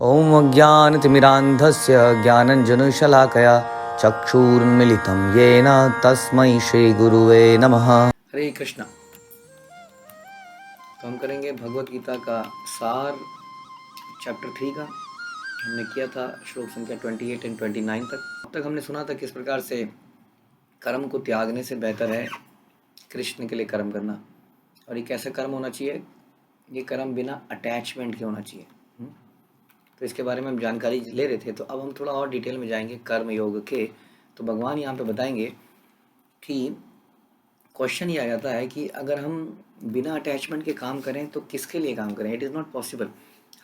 ॐ अज्ञानतिमिरान्धस्य ज्ञानञ्जनशलाकया चक्षुरुन्मिलितं येन तस्मै श्रीगुरुवे नमः। हरे कृष्णा। तो हम करेंगे भगवत गीता का सार चैप्टर 3 का। हमने किया था श्लोक संख्या 28 एंड 29 तक। अब तक हमने सुना था किस प्रकार से कर्म को त्यागने से बेहतर है कृष्ण के लिए कर्म करना, और ये कैसा कर्म होना चाहिए। ये कर्म बिना अटैचमेंट के होना चाहिए। तो इसके बारे में हम जानकारी ले रहे थे। तो अब हम थोड़ा और डिटेल में जाएंगे कर्म योग के। तो भगवान यहाँ पे बताएंगे कि क्वेश्चन ये आ जाता है कि अगर हम बिना अटैचमेंट के काम करें तो किसके लिए काम करें। It is not possible.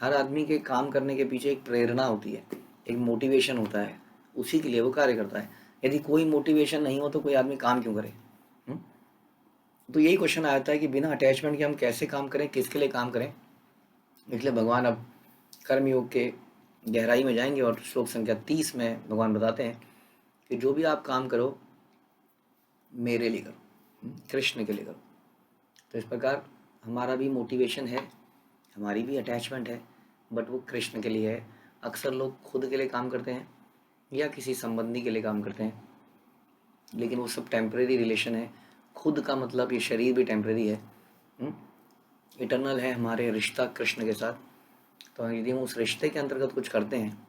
हर आदमी के काम करने के पीछे एक प्रेरणा होती है, एक मोटिवेशन होता है, उसी के लिए वो कार्य करता है। यदि कोई मोटिवेशन नहीं हो तो कोई आदमी काम क्यों करे। तो यही क्वेश्चन आ जाता है कि बिना अटैचमेंट के हम कैसे काम करें, किसके लिए काम करें। इसलिए भगवान अब कर्म योग के गहराई में जाएंगे और श्लोक संख्या 30 में भगवान बताते हैं कि जो भी आप काम करो मेरे लिए करो, कृष्ण के लिए करो। तो इस प्रकार हमारा भी मोटिवेशन है, हमारी भी अटैचमेंट है, बट वो कृष्ण के लिए है। अक्सर लोग खुद के लिए काम करते हैं या किसी संबंधी के लिए काम करते हैं, लेकिन वो सब टेम्परेरी रिलेशन है। खुद का मतलब ये शरीर भी टेम्परेरी है, इटर्नल है हमारे रिश्ता कृष्ण के साथ। तो यदि हम उस रिश्ते के अंतर्गत कुछ करते हैं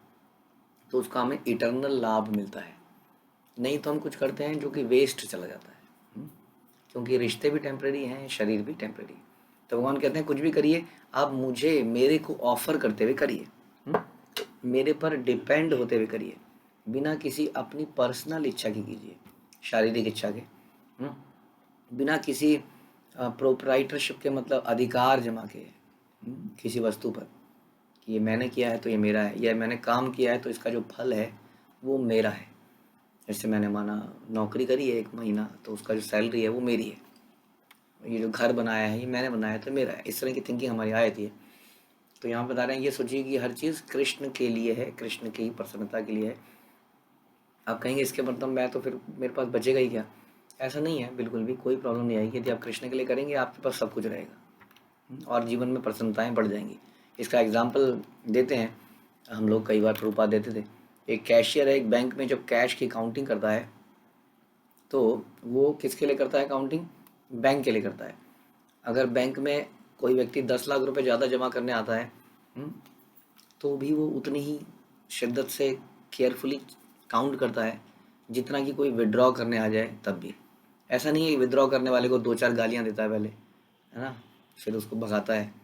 तो उसका हमें इटर्नल लाभ मिलता है। नहीं तो हम कुछ करते हैं जो कि वेस्ट चला जाता है, क्योंकि रिश्ते भी टेम्परेरी हैं, शरीर भी टेम्परेरी। तो भगवान कहते हैं कुछ भी करिए, आप मुझे मेरे को ऑफर करते हुए करिए, मेरे पर डिपेंड होते हुए करिए, बिना किसी अपनी पर्सनल इच्छा की कीजिए, शारीरिक इच्छा के, बिना किसी प्रोप्राइटरशिप के, मतलब अधिकार जमा के किसी वस्तु पर कि ये मैंने किया है तो ये मेरा है, या मैंने काम किया है तो इसका जो फल है वो मेरा है। जैसे मैंने माना नौकरी करी है 1 महीना, तो उसका जो सैलरी है वो मेरी है। ये जो घर बनाया है ये मैंने बनाया तो मेरा है। इस तरह की थिंकिंग हमारी आ जाती है। तो यहाँ बता रहे हैं ये सोचिए कि हर चीज़ कृष्ण के लिए है, कृष्ण की ही प्रसन्नता के लिए है। आप कहेंगे इसके मतलब मैं तो फिर मेरे पास बचेगा ही क्या। ऐसा नहीं है, बिल्कुल भी कोई प्रॉब्लम नहीं आएगी। यदि आप कृष्ण के लिए करेंगे आपके पास सब कुछ रहेगा और जीवन में प्रसन्नताएँ बढ़ जाएंगी। इसका एग्जाम्पल देते हैं हम लोग, कई बार प्रभुपाद देते थे। एक कैशियर है एक बैंक में, जब कैश की काउंटिंग करता है तो वो किसके लिए करता है काउंटिंग, बैंक के लिए करता है। अगर बैंक में कोई व्यक्ति 10 लाख रुपए ज़्यादा जमा करने आता है तो भी वो उतनी ही शिद्दत से केयरफुली काउंट करता है जितना कि कोई विड्रॉ करने आ जाए तब भी। ऐसा नहीं है कि विड्रॉ करने वाले को 2-4 गालियाँ देता है पहले, है ना, फिर उसको भगाता है।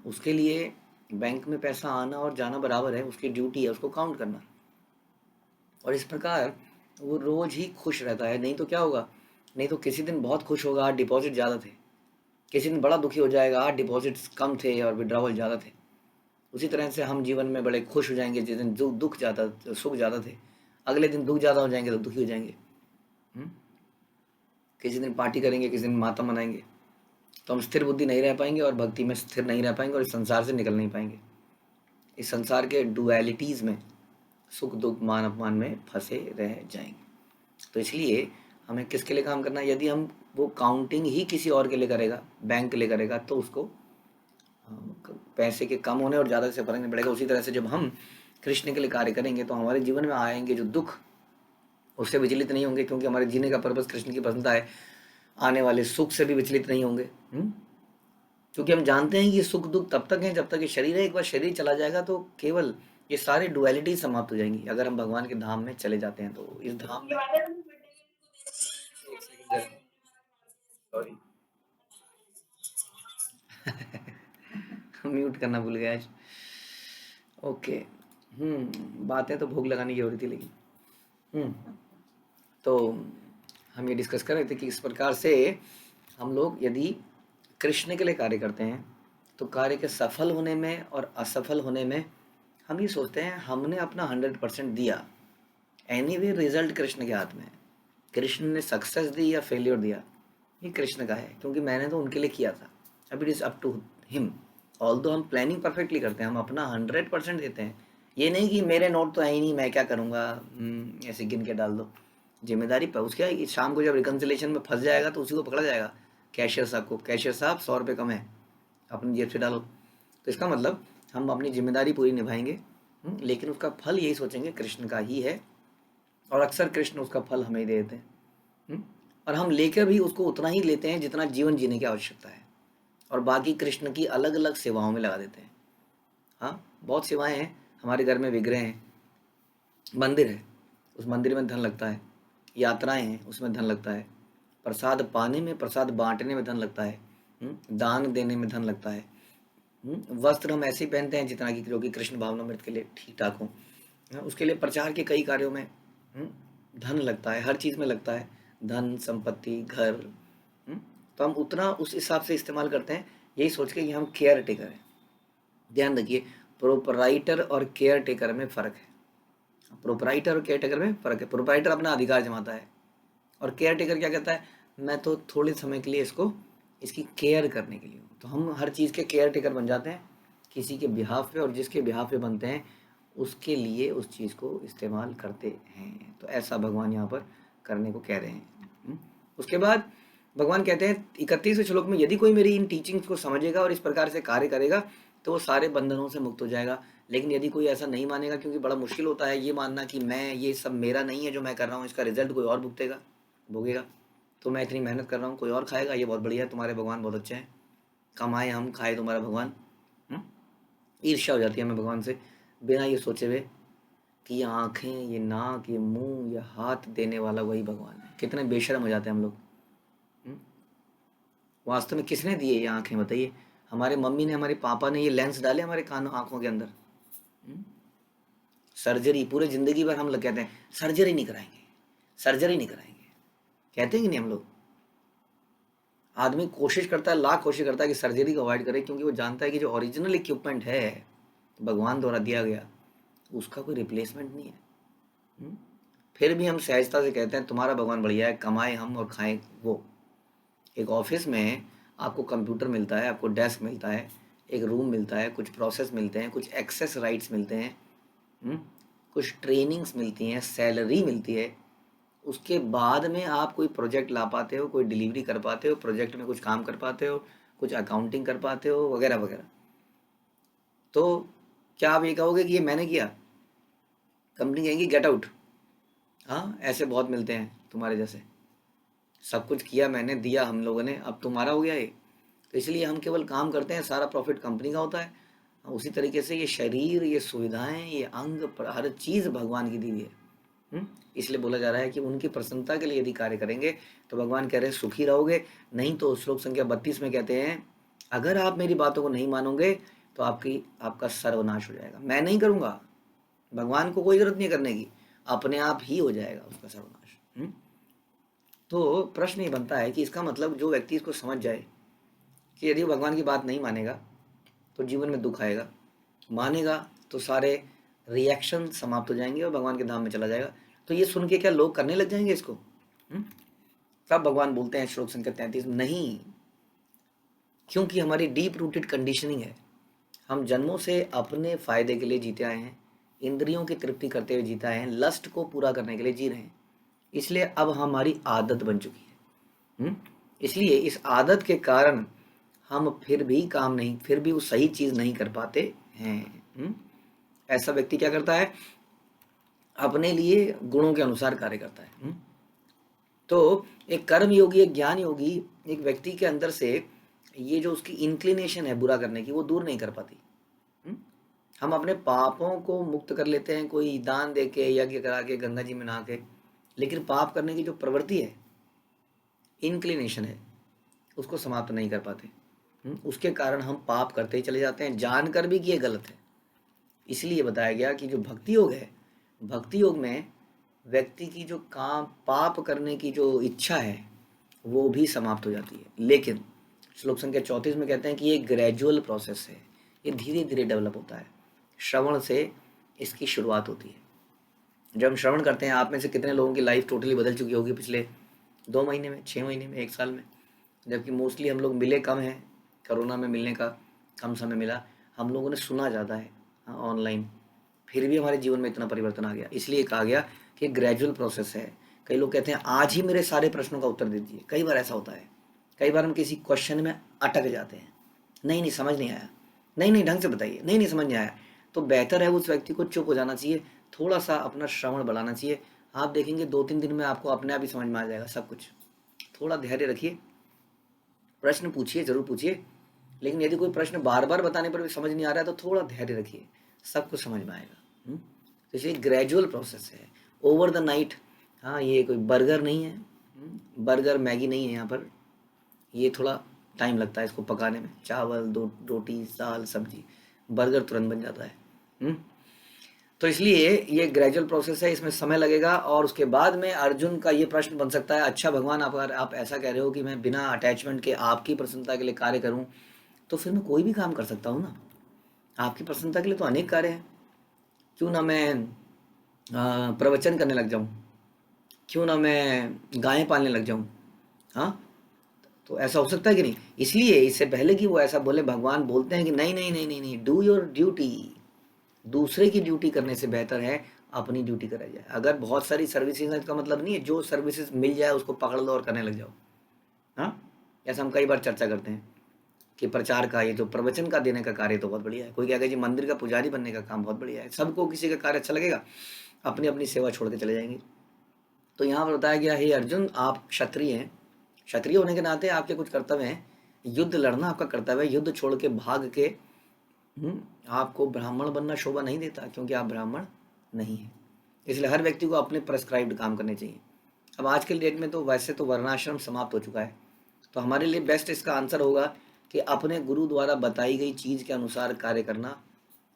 उसके लिए बैंक में पैसा आना और जाना बराबर है, उसकी ड्यूटी है उसको काउंट करना। और इस प्रकार वो रोज़ ही खुश रहता है। नहीं तो क्या होगा, नहीं तो किसी दिन बहुत खुश होगा, डिपॉजिट ज़्यादा थे, किसी दिन बड़ा दुखी हो जाएगा, डिपॉजिट्स कम थे और विड्रॉवल ज़्यादा थे। उसी तरह से हम जीवन में बड़े खुश हो जाएंगे जिस दिन दुख ज़्यादा, सुख ज़्यादा थे, अगले दिन दुख ज़्यादा हो जाएंगे तो दुखी हो जाएंगे। किसी दिन पार्टी करेंगे, किसी दिन माता मनाएंगे। तो हम स्थिर बुद्धि नहीं रह पाएंगे और भक्ति में स्थिर नहीं रह पाएंगे और इस संसार से निकल नहीं पाएंगे। इस संसार के डुअलिटीज़ में, सुख दुख मान अपमान में फंसे रह जाएंगे। तो इसलिए हमें किसके लिए काम करना है। यदि हम वो काउंटिंग ही किसी और के लिए करेगा, बैंक के लिए करेगा, तो उसको पैसे के कम होने और ज़्यादा से फर्क नहीं पड़ेगा। उसी तरह से जब हम कृष्ण के लिए कार्य करेंगे तो हमारे जीवन में आएंगे जो दुख, उससे विचलित नहीं होंगे, क्योंकि हमारे जीने का पर्पस कृष्ण की प्रसन्नता है। आने वाले सुख से भी विचलित नहीं होंगे, क्योंकि हम जानते हैं कि ये सुख दुख तब तक है जब तक ये शरीर है। एक बार शरीर चला जाएगा तो केवल ये सारी डुअलिटी समाप्त हो जाएंगी। अगर हम भगवान के धाम में चले जाते हैं तो इस धाम में सॉरी म्यूट करना भूल गया आज। ओके, बातें तो भोग लगाने की हो रही थी, लेकिन तो हम ये डिस्कस कर रहे थे कि इस प्रकार से हम लोग यदि कृष्ण के लिए कार्य करते हैं तो कार्य के सफल होने में और असफल होने में हम ये सोचते हैं हमने अपना 100% दिया। एनीवे रिजल्ट कृष्ण के हाथ में है। कृष्ण ने सक्सेस दी या फेलियर दिया ये कृष्ण का है, क्योंकि मैंने तो उनके लिए किया था। अब it is up to him. Although हम प्लानिंग परफेक्टली करते हैं, हम अपना 100% देते हैं। ये नहीं कि मेरे नोट तो है ही नहीं, मैं क्या करूँगा, ऐसे गिन के डाल दो। जिम्मेदारी पर उसके शाम को जब रिकन्सिलेशन में फंस जाएगा तो उसी को पकड़ा जाएगा, कैशियर साहब को। कैशियर साहब 100 रुपये कम है, अपनी जेब से डालो। तो इसका मतलब हम अपनी जिम्मेदारी पूरी निभाएंगे, लेकिन उसका फल यही सोचेंगे कृष्ण का ही है, और अक्सर कृष्ण उसका फल हमें ही दे देते हैं। और हम लेकर भी उसको उतना ही लेते हैं जितना जीवन जीने की आवश्यकता है, और बाकी कृष्ण की अलग अलग सेवाओं में लगा देते हैं। हाँ, बहुत सेवाएं हैं। हमारे घर में विग्रह हैं, मंदिर है, उस मंदिर में धन लगता है, यात्राएं हैं, उसमें धन लगता है, प्रसाद पाने में, प्रसाद बांटने में धन लगता है, दान देने में धन लगता है। वस्त्र हम ऐसे ही पहनते हैं जितना कि जो कि कृष्ण भावनामृत के लिए ठीक ठाक हो। उसके लिए प्रचार के कई कार्यों में धन लगता है, हर चीज़ में लगता है धन, संपत्ति, घर। तो हम उतना उस हिसाब से इस्तेमाल करते हैं, यही सोच के कि हम केयर टेकर हैं। ध्यान रखिए, प्रोपराइटर और केयर टेकर में फ़र्क है। प्रोपराइटर और केयर टेकर में फ़र्क है। प्रोपराइटर अपना अधिकार जमाता है, और केयर टेकर क्या कहता है, मैं तो थोड़े समय के लिए इसकी केयर करने के लिए हूँ। तो हम हर चीज़ के केयर टेकर बन जाते हैं किसी के बिहाफ पे, और जिसके बिहाफ पे बनते हैं उसके लिए उस चीज़ को इस्तेमाल करते हैं। तो ऐसा भगवान यहाँ पर करने को कह रहे हैं। उसके बाद भगवान कहते हैं 31वें श्लोक में, यदि कोई मेरी इन टीचिंग्स को समझेगा और इस प्रकार से कार्य करेगा तो वो सारे बंधनों से मुक्त हो जाएगा। लेकिन यदि कोई ऐसा नहीं मानेगा, क्योंकि बड़ा मुश्किल होता है ये मानना कि मैं, ये सब मेरा नहीं है जो मैं कर रहा हूँ, इसका रिजल्ट कोई और भोगेगा। तो मैं इतनी मेहनत कर रहा हूँ, कोई और खाएगा, ये बहुत बढ़िया है, तुम्हारे भगवान बहुत अच्छे हैं, कमाए हम, खाए तुम्हारा भगवान। ईर्ष्या हो जाती है हमें भगवान से, बिना ये सोचे हुए कि ये आँखें, ये नाक, ये मुंह, ये हाथ देने वाला वही भगवान है। कितने बेशर्म हो जाते हैं हम लोग। वास्तव में किसने दिए ये आँखें, बताइए? हमारे मम्मी ने, हमारे पापा ने ये लेंस डाले हमारे कानों, आँखों के अंदर। सर्जरी, पूरे ज़िंदगी भर हम लोग कहते हैं सर्जरी नहीं कराएंगे, सर्जरी नहीं कराएंगे, कहते हैं कि नहीं हम लोग? आदमी कोशिश करता है, लाख कोशिश करता है कि सर्जरी को अवॉइड करे, क्योंकि वो जानता है कि जो ओरिजिनल इक्विपमेंट है भगवान द्वारा दिया गया, उसका कोई रिप्लेसमेंट नहीं है। फिर भी हम सहजता से कहते हैं तुम्हारा भगवान बढ़िया है, कमाए हम और खाएं वो। एक ऑफिस में आपको कंप्यूटर मिलता है, आपको डेस्क मिलता है, एक रूम मिलता है, कुछ प्रोसेस मिलते हैं, कुछ एक्सेस राइट्स मिलते हैं, कुछ ट्रेनिंग्स मिलती हैं, सैलरी मिलती है। उसके बाद में आप कोई प्रोजेक्ट ला पाते हो, कोई डिलीवरी कर पाते हो, प्रोजेक्ट में कुछ काम कर पाते हो, कुछ अकाउंटिंग कर पाते हो, वगैरह वगैरह। तो क्या आप ये कहोगे कि ये मैंने किया? कंपनी कहेंगी गेट आउट। हाँ, ऐसे बहुत मिलते हैं तुम्हारे जैसे, सब कुछ किया मैंने, दिया हम लोगों ने, अब तुम्हारा हो गया ये। तो इसलिए हम केवल काम करते हैं, सारा प्रॉफिट कंपनी का होता है। उसी तरीके से ये शरीर, ये सुविधाएं, ये अंग, हर चीज़ भगवान की दी हुई है। इसलिए बोला जा रहा है कि उनकी प्रसन्नता के लिए यदि कार्य करेंगे तो भगवान कह रहे हैं सुखी रहोगे। नहीं तो श्लोक संख्या 32 में कहते हैं, अगर आप मेरी बातों को नहीं मानोगे तो आपका सर्वनाश हो जाएगा। मैं नहीं करूँगा, भगवान को कोई जरूरत नहीं करने की, अपने आप ही हो जाएगा उसका सर्वनाश। तो प्रश्न ये बनता है कि इसका मतलब जो व्यक्ति इसको समझ जाए कि यदि वो भगवान की बात नहीं मानेगा तो जीवन में दुख आएगा, मानेगा तो सारे रिएक्शन समाप्त हो जाएंगे और भगवान के धाम में चला जाएगा। तो ये सुन के क्या लोग करने लग जाएंगे इसको? तब भगवान बोलते हैं श्लोक संख्या 33 में, नहीं, क्योंकि हमारी डीप रूटेड कंडीशनिंग है। हम जन्मों से अपने फायदे के लिए जीते आए हैं, इंद्रियों की तृप्ति करते हुए जीते आए हैं, लस्ट को पूरा करने के लिए जी रहे हैं। इसलिए अब हमारी आदत बन चुकी है। इसलिए इस आदत के कारण हम फिर भी वो सही चीज़ नहीं कर पाते हैं। ऐसा व्यक्ति क्या करता है, अपने लिए गुणों के अनुसार कार्य करता है। तो एक कर्म योगी, एक ज्ञान योगी, एक व्यक्ति के अंदर से ये जो उसकी इंक्लिनेशन है बुरा करने की, वो दूर नहीं कर पाती। हम अपने पापों को मुक्त कर लेते हैं, कोई दान दे के, यज्ञ करा के, गंगा जी में नहा के, लेकिन पाप करने की जो प्रवृत्ति है, इंक्लिनेशन है, उसको समाप्त नहीं कर पाते। उसके कारण हम पाप करते ही चले जाते हैं, जानकर भी कि ये गलत है। इसलिए बताया गया कि जो भक्ति योग है, भक्ति योग में व्यक्ति की जो काम, पाप करने की जो इच्छा है वो भी समाप्त हो जाती है। लेकिन श्लोक संख्या 34 में कहते हैं कि ये ग्रेजुअल प्रोसेस है, ये धीरे धीरे डेवलप होता है। श्रवण से इसकी शुरुआत होती है। जब हम श्रवण करते हैं, आप में से कितने लोगों की लाइफ टोटली बदल चुकी होगी पिछले 2 महीने में, 6 महीने में, 1 साल में? जबकि मोस्टली हम लोग मिले कम हैं, कोरोना में मिलने का कम समय मिला, हम लोगों ने सुना ज़्यादा है ऑनलाइन, फिर भी हमारे जीवन में इतना परिवर्तन आ गया। इसलिए कहा गया कि ग्रेजुअल प्रोसेस है। कई लोग कहते हैं आज ही मेरे सारे प्रश्नों का उत्तर दे दीजिए, कई बार ऐसा होता है। कई बार हम किसी क्वेश्चन में अटक जाते हैं, नहीं समझ नहीं आया, नहीं नहीं ढंग से बताइए, नहीं नहीं समझ नहीं आया, तो बेहतर है उस व्यक्ति को चुप हो जाना चाहिए, थोड़ा सा अपना श्रवण बढ़ाना चाहिए। आप देखेंगे 2-3 दिन में आपको अपने आप ही समझ में आ जाएगा सब कुछ। थोड़ा धैर्य रखिए, प्रश्न पूछिए, जरूर पूछिए, लेकिन यदि कोई प्रश्न बार बार बताने पर भी समझ नहीं आ रहा है तो थोड़ा धैर्य रखिए, सब कुछ समझ में आएगा। तो इसलिए ग्रेजुअल प्रोसेस है, ओवर द नाइट। हाँ, ये कोई बर्गर नहीं है, बर्गर मैगी नहीं है यहाँ पर, ये थोड़ा टाइम लगता है इसको पकाने में, चावल दो रोटी दाल सब्जी, बर्गर तुरंत बन जाता है। तो इसलिए ये ग्रेजुअल प्रोसेस है, इसमें समय लगेगा। और उसके बाद में अर्जुन का ये प्रश्न बन सकता है, अच्छा भगवान, आप अगर आप ऐसा कह रहे हो कि मैं बिना अटैचमेंट के आपकी प्रसन्नता के लिए कार्य करूं, तो फिर मैं कोई भी काम कर सकता हूँ ना, आपकी प्रसन्नता के लिए तो अनेक कार्य हैं। क्यों ना मैं प्रवचन करने लग जाऊं, क्यों ना मैं गायें पालने लग जाऊं। हाँ, तो ऐसा हो सकता है कि नहीं? इसलिए इससे पहले कि वो ऐसा बोले, भगवान बोलते हैं कि नहीं नहीं नहीं नहीं नहीं, डू योर ड्यूटी। दूसरे की ड्यूटी करने से बेहतर है अपनी ड्यूटी करा जाए। अगर बहुत सारी सर्विसेज है, इसका मतलब नहीं है जो सर्विसेज मिल जाए उसको पकड़ लो और करने लग जाओ। हाँ, ऐसा हम कई बार चर्चा करते हैं कि प्रचार का, ये जो प्रवचन का देने का कार्य तो बहुत बढ़िया है, कोई क्या कहे जी मंदिर का पुजारी बनने का काम बहुत बढ़िया है, सबको किसी का कार्य अच्छा लगेगा, अपनी अपनी सेवा छोड़ के चले जाएंगे। तो यहाँ पर बताया गया, हे अर्जुन, आप क्षत्रिय हैं, क्षत्रिय होने के नाते आपके कुछ कर्तव्य हैं, युद्ध लड़ना आपका कर्तव्य है, युद्ध छोड़ के भाग के आपको ब्राह्मण बनना शोभा नहीं देता, क्योंकि आप ब्राह्मण नहीं हैं। इसलिए हर व्यक्ति को अपने प्रेस्क्राइब्ड काम करने चाहिए। अब आज के डेट में तो वैसे तो वर्णाश्रम समाप्त हो चुका है, तो हमारे लिए बेस्ट इसका आंसर होगा कि अपने गुरु द्वारा बताई गई चीज़ के अनुसार कार्य करना,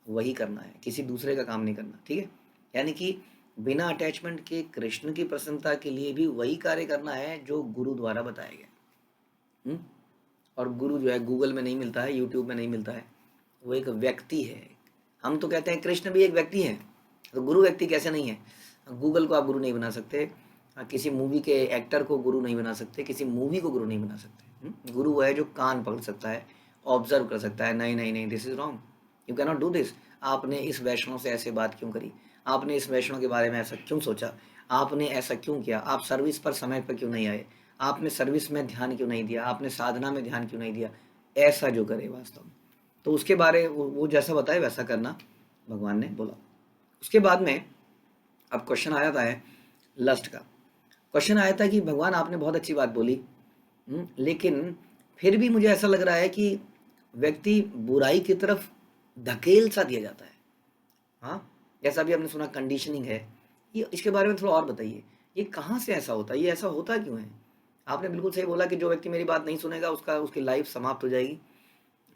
वही करना है, किसी दूसरे का काम नहीं करना। ठीक है, यानी कि बिना अटैचमेंट के कृष्ण की प्रसन्नता के लिए भी वही कार्य करना है जो गुरु द्वारा बताया गया। और गुरु जो है गूगल में नहीं मिलता है, यूट्यूब में नहीं मिलता है, वो एक व्यक्ति है। हम तो कहते हैं कृष्ण भी एक व्यक्ति है, तो गुरु व्यक्ति कैसे नहीं है? गूगल को आप गुरु नहीं बना सकते, किसी मूवी के एक्टर को गुरु नहीं बना सकते, किसी मूवी को गुरु नहीं बना सकते। गुरु वो है जो कान पकड़ सकता है, ऑब्जर्व कर सकता है, नहीं नहीं नहीं this is wrong, you can not do this, आपने इस वैष्णव से ऐसे बात क्यों करी, आपने इस वैष्णव के बारे में ऐसा क्यों सोचा, आपने ऐसा क्यों किया, आप सर्विस पर समय पर क्यों नहीं आए, आपने सर्विस में ध्यान क्यों नहीं दिया, आपने साधना में ध्यान क्यों नहीं दिया, ऐसा जो करे वास्तव में, तो उसके बारे वो जैसा बताए वैसा करना भगवान ने बोला। उसके बाद में अब क्वेश्चन आया था है लस्ट का, क्वेश्चन आया था कि भगवान आपने बहुत अच्छी बात बोली, लेकिन फिर भी मुझे ऐसा लग रहा है कि व्यक्ति बुराई की तरफ धकेल सा दिया जाता है। हाँ, जैसा भी आपने सुना कंडीशनिंग है, ये इसके बारे में थोड़ा और बताइए, ये कहाँ से ऐसा होता है, ये ऐसा होता क्यों है? आपने बिल्कुल सही बोला कि जो व्यक्ति मेरी बात नहीं सुनेगा उसकी लाइफ समाप्त हो जाएगी,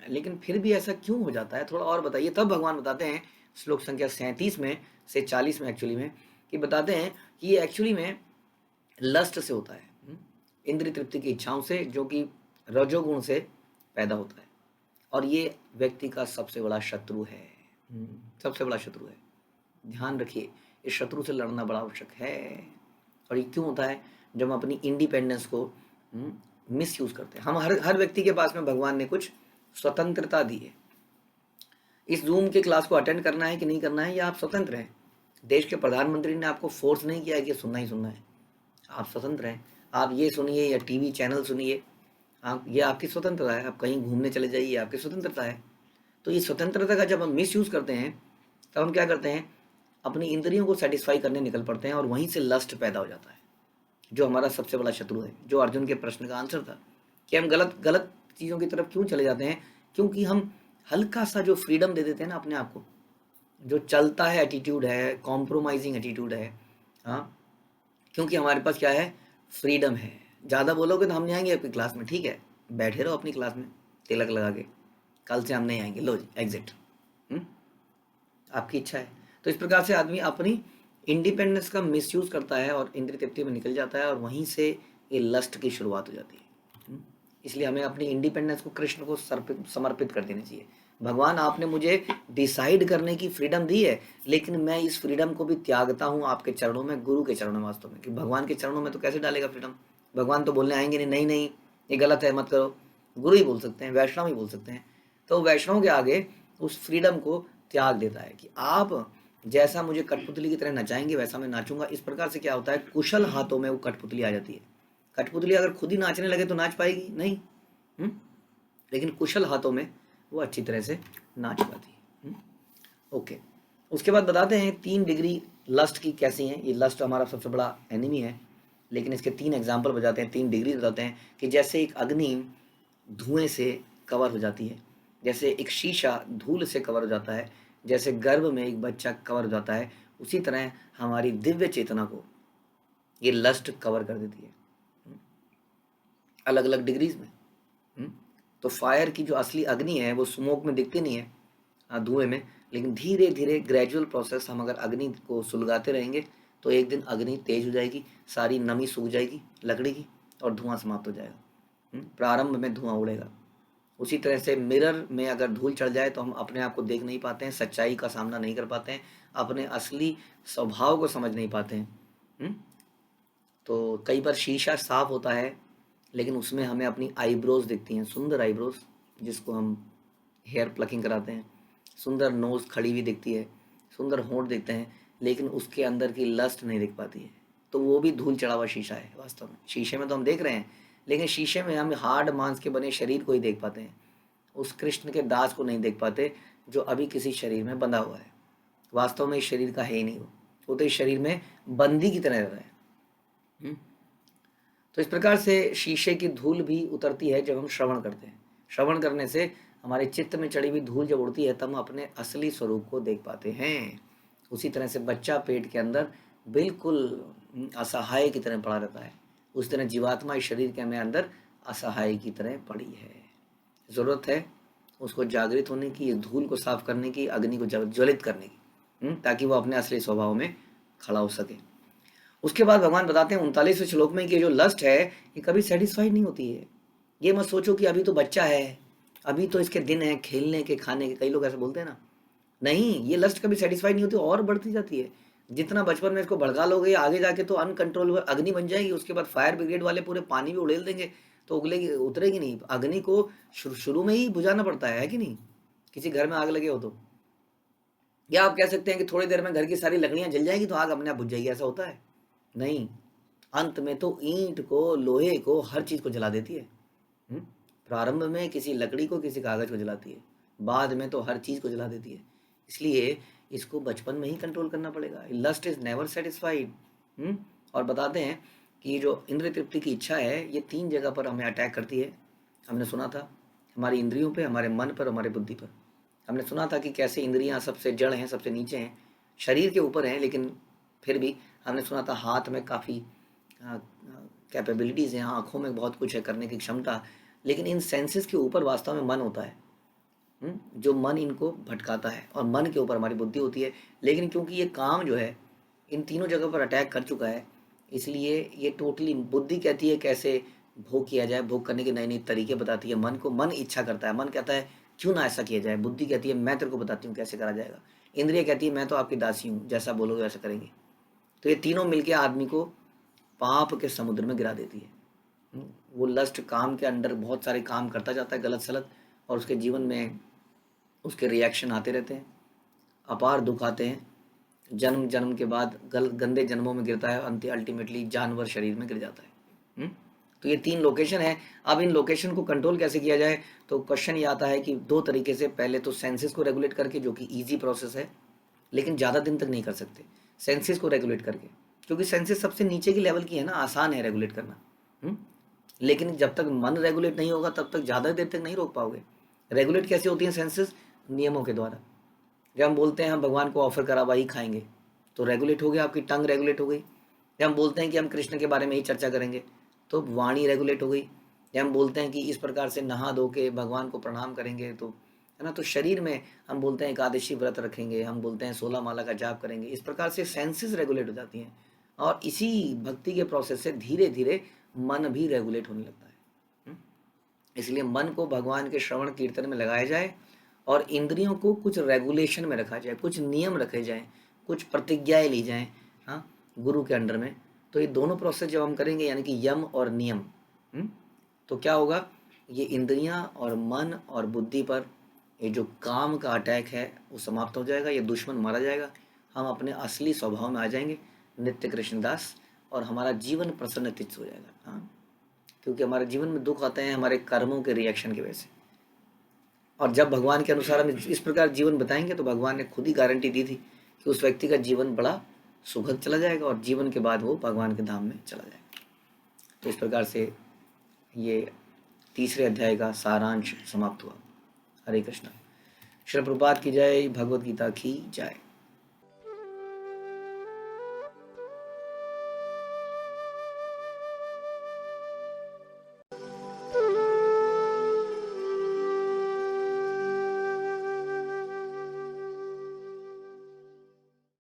लेकिन फिर भी ऐसा क्यों हो जाता है, थोड़ा और बताइए। तब भगवान बताते हैं श्लोक संख्या 37 में से 40 में एक्चुअली में, कि बताते हैं कि ये एक्चुअली में लस्ट से होता है, इंद्रिय तृप्ति की इच्छाओं से, जो कि रजोगुण से पैदा होता है, और ये व्यक्ति का सबसे बड़ा शत्रु है। सबसे बड़ा शत्रु है, ध्यान रखिए, इस शत्रु से लड़ना बड़ा आवश्यक है। और ये क्यों होता है? जब हम अपनी इंडिपेंडेंस को मिस यूज करते हैं। हम हर व्यक्ति के पास में भगवान ने कुछ स्वतंत्रता दी है। इस जूम के क्लास को अटेंड करना है कि नहीं करना है, या आप स्वतंत्र हैं। देश के प्रधानमंत्री ने आपको फोर्स नहीं किया है कि सुनना ही सुनना है, आप स्वतंत्र हैं। आप ये सुनिए या टीवी चैनल सुनिए, आप, ये आपकी स्वतंत्रता है। आप कहीं घूमने चले जाइए, आपकी स्वतंत्रता है। तो ये स्वतंत्रता का जब हम मिस यूज करते हैं, तब हम क्या करते हैं, अपनी इंद्रियों को सेटिस्फाई करने निकल पड़ते हैं, और वहीं से लस्ट पैदा हो जाता है, जो हमारा सबसे बड़ा शत्रु है। जो अर्जुन के प्रश्न का आंसर था कि हम गलत गलत चीज़ों की तरफ क्यों चले जाते हैं, क्योंकि हम हल्का सा जो फ्रीडम दे देते हैं ना अपने आप को, जो चलता है एटीट्यूड है, कॉम्प्रोमाइजिंग एटीट्यूड है। हाँ, क्योंकि हमारे पास क्या है, फ्रीडम है। ज़्यादा बोलोगे तो हम नहीं आएंगे आपकी क्लास में, ठीक है, बैठे रहो अपनी क्लास में तिलक लगा के, कल से हम नहीं आएंगे, लो जी एग्जिट, आपकी इच्छा है। तो इस प्रकार से आदमी अपनी इंडिपेंडेंस का मिसयूज करता है और इंद्रिय तृप्ति में निकल जाता है, और वहीं से ये लस्ट की शुरुआत हो जाती है। इसलिए हमें अपनी इंडिपेंडेंस को कृष्ण को समर्पित कर देनी चाहिए। भगवान, आपने मुझे डिसाइड करने की फ्रीडम दी है, लेकिन मैं इस फ्रीडम को भी त्यागता हूँ आपके चरणों में, गुरु के चरणों में। वास्तव में कि भगवान के चरणों में तो कैसे डालेगा फ्रीडम? भगवान तो बोलने आएंगे नहीं, नहीं नहीं ये गलत है मत करो, गुरु ही बोल सकते हैं, वैष्णव ही बोल सकते हैं। तो वैष्णव के आगे उस फ्रीडम को त्याग देता है कि आप जैसा मुझे कठपुतली की तरह नचाएंगे वैसा मैं नाचूंगा। इस प्रकार से क्या होता है, कुशल हाथों में वो कठपुतली आ जाती है। कठपुतली अगर खुद ही नाचने लगे तो नाच पाएगी नहीं, लेकिन कुशल हाथों में वो अच्छी तरह से नाच पाती है। ओके, उसके बाद बताते हैं 3 डिग्री लस्ट की कैसी हैं। ये लस्ट हमारा सबसे बड़ा एनिमी है, लेकिन इसके 3 एग्जाम्पल बताते हैं, 3 डिग्री बताते हैं कि जैसे एक अग्नि धुएं से कवर हो जाती है, जैसे एक शीशा धूल से कवर हो जाता है, जैसे गर्भ में एक बच्चा कवर हो जाता है, उसी तरह हमारी दिव्य चेतना को ये लस्ट कवर कर देती है, अलग अलग डिग्रीज में। तो फायर की जो असली अग्नि है वो स्मोक में दिखती नहीं है, धुएं में, लेकिन धीरे धीरे ग्रेजुअल प्रोसेस हम अगर अग्नि को सुलगाते रहेंगे तो एक दिन अग्नि तेज हो जाएगी, सारी नमी सूख जाएगी लकड़ी की और धुआं समाप्त हो जाएगा। प्रारंभ में धुआं उड़ेगा। उसी तरह से मिरर में अगर धूल चढ़ जाए तो हम अपने आप को देख नहीं पाते हैं, सच्चाई का सामना नहीं कर पाते हैं, अपने असली स्वभाव को समझ नहीं पाते हैं। तो कई बार शीशा साफ होता है लेकिन उसमें हमें अपनी आईब्रोज दिखती हैं, सुंदर आईब्रोज जिसको हम हेयर प्लकिंग कराते हैं, सुंदर नोज खड़ी हुई दिखती है, सुंदर होंठ दिखते हैं, लेकिन उसके अंदर की लस्ट नहीं दिख पाती है। तो वो भी धूल चढ़ा हुआ शीशा है वास्तव में। शीशे में तो हम देख रहे हैं, लेकिन शीशे में हम हार्ड मांस के बने शरीर को ही देख पाते हैं, उस कृष्ण के दास को नहीं देख पाते जो अभी किसी शरीर में बंधा हुआ है। वास्तव में इस शरीर का है ही नहीं, वो तो इस शरीर में बंदी की तरह रह रहा है। तो इस प्रकार से शीशे की धूल भी उतरती है जब हम श्रवण करते हैं। श्रवण करने से हमारे चित्त में चढ़ी हुई धूल जब उड़ती है तब हम अपने असली स्वरूप को देख पाते हैं। उसी तरह से बच्चा पेट के अंदर बिल्कुल असहाय की तरह पड़ा रहता है, उस तरह जीवात्मा इस शरीर के में अंदर असहाय की तरह पड़ी है। ज़रूरत है उसको जागृत होने की, इस धूल को साफ करने की, अग्नि को ज्वलित करने की, ताकि वो अपने असली स्वभाव में खड़ा हो सके। उसके बाद भगवान बताते हैं 39वें श्लोक में कि जो लस्ट है ये कभी सेटिस्फाइड नहीं होती है। ये मत सोचो कि अभी तो बच्चा है, अभी तो इसके दिन है खेलने के खाने के, कई लोग ऐसा बोलते हैं ना, नहीं, ये लस्ट कभी सेटिस्फाइड नहीं होती, और बढ़ती जाती है। जितना बचपन में इसको भड़का लोगे आगे जाके तो अनकंट्रोलेबल अग्नि बन जाएगी। उसके बाद फायर ब्रिगेड वाले पूरे पानी भी उड़ेल देंगे तो उगलेगी, उतरेगी नहीं। अग्नि को शुरू में ही बुझाना पड़ता है कि नहीं? किसी घर में आग लगे हो तो, या आप कह सकते हैं कि थोड़ी देर में घर की सारी लकड़ियां जल जाएगी तो आग अपने आप बुझ जाएगी, ऐसा होता है? नहीं, अंत में तो ईंट को, लोहे को, हर चीज को जला देती है। प्रारंभ में किसी लकड़ी को, किसी कागज को जलाती है, बाद में तो हर चीज को जला देती है। इसलिए इसको बचपन में ही कंट्रोल करना पड़ेगा। Lust is never satisfied. और बताते हैं कि जो इंद्रिय तृप्ति की इच्छा है ये 3 जगह पर हमें अटैक करती है। हमने सुना था हमारी इंद्रियों पे, हमारे मन पर, हमारे बुद्धि पर। हमने सुना था कि कैसे इंद्रियां सबसे जड़ हैं, सबसे नीचे हैं, शरीर के ऊपर हैं, लेकिन फिर भी हमने सुना था हाथ में काफ़ी कैपेबिलिटीज़ हैं, आँखों में बहुत कुछ है करने की क्षमता, लेकिन इन सेंसेस के ऊपर वास्तव में मन होता है। जो मन इनको भटकाता है, और मन के ऊपर हमारी बुद्धि होती है। लेकिन क्योंकि ये काम जो है इन तीनों जगह पर अटैक कर चुका है, इसलिए ये टोटली, बुद्धि कहती है कैसे भोग किया जाए, भोग करने के नए नए तरीके बताती है मन को। मन इच्छा करता है, मन कहता है क्यों ना ऐसा किया जाए। बुद्धि कहती है मैं तेरे को बताती हूँ कैसे करा जाएगा। इंद्रिय कहती है मैं तो आपकी दासी हूँ, जैसा बोलोगे वैसा करेंगे। तो ये तीनों मिलकर आदमी को पाप के समुद्र में गिरा देती है। वो लस्ट काम के अंडर बहुत सारे काम करता जाता है गलत सलत, और उसके जीवन में उसके रिएक्शन आते रहते हैं, अपार दुख आते हैं, जन्म जन्म के बाद गंदे जन्मों में गिरता है, अंत अल्टीमेटली जानवर शरीर में गिर जाता है। तो ये 3 लोकेशन है। अब इन लोकेशन को कंट्रोल कैसे किया जाए, तो क्वेश्चन ये आता है कि 2 तरीके से। पहले तो सेंसेस को रेगुलेट करके, जो कि ईजी प्रोसेस है, लेकिन ज़्यादा दिन तक नहीं कर सकते सेंसेस को रेगुलेट करके, क्योंकि सेंसेस सबसे नीचे की लेवल की है ना, आसान है रेगुलेट करना। लेकिन जब तक मन रेगुलेट नहीं होगा तब तक ज़्यादा देर तक नहीं रोक पाओगे। रेगुलेट कैसे होती हैं सेंसेस? नियमों के द्वारा। जब हम बोलते हैं हम भगवान को ऑफर करा वही खाएंगे, तो रेगुलेट हो गया, आपकी टंग रेगुलेट हो गई। जब हम बोलते हैं कि हम कृष्ण के बारे में ही चर्चा करेंगे, तो वाणी रेगुलेट हो गई। जब हम बोलते हैं कि इस प्रकार से नहा धो के भगवान को प्रणाम करेंगे, तो है ना, तो शरीर में हम बोलते हैं एकादशी व्रत रखेंगे, हम बोलते हैं 16 माला का जाप करेंगे। इस प्रकार से सेंसेस रेगुलेट हो जाती हैं, और इसी भक्ति के प्रोसेस से धीरे धीरे मन भी रेगुलेट होने लगता है। इसलिए मन को भगवान के श्रवण कीर्तन में लगाया जाए, और इंद्रियों को कुछ रेगुलेशन में रखा जाए, कुछ नियम रखे जाएं, कुछ प्रतिज्ञाएं ली जाएं, हाँ, गुरु के अंडर में। तो ये दोनों प्रोसेस जब हम करेंगे, यानी कि यम और नियम, तो क्या होगा, ये इंद्रियां और मन और बुद्धि पर ये जो काम का अटैक है वो समाप्त हो जाएगा, ये दुश्मन मारा जाएगा, हम अपने असली स्वभाव में आ जाएंगे, नित्य कृष्णदास, और हमारा जीवन प्रसन्न चित्त हो जाएगा। हाँ, क्योंकि हमारे जीवन में दुख आते हैं हमारे कर्मों के रिएक्शन की वजह से। और जब भगवान के अनुसार हम इस प्रकार जीवन बताएंगे तो भगवान ने खुद ही गारंटी दी थी कि उस व्यक्ति का जीवन बड़ा सुखद चला जाएगा और जीवन के बाद वो भगवान के धाम में चला जाएगा। तो इस प्रकार से ये तीसरे अध्याय का सारांश समाप्त हुआ। हरे कृष्णा। श्री प्रभुपाद की जय। भगवत गीता की जय।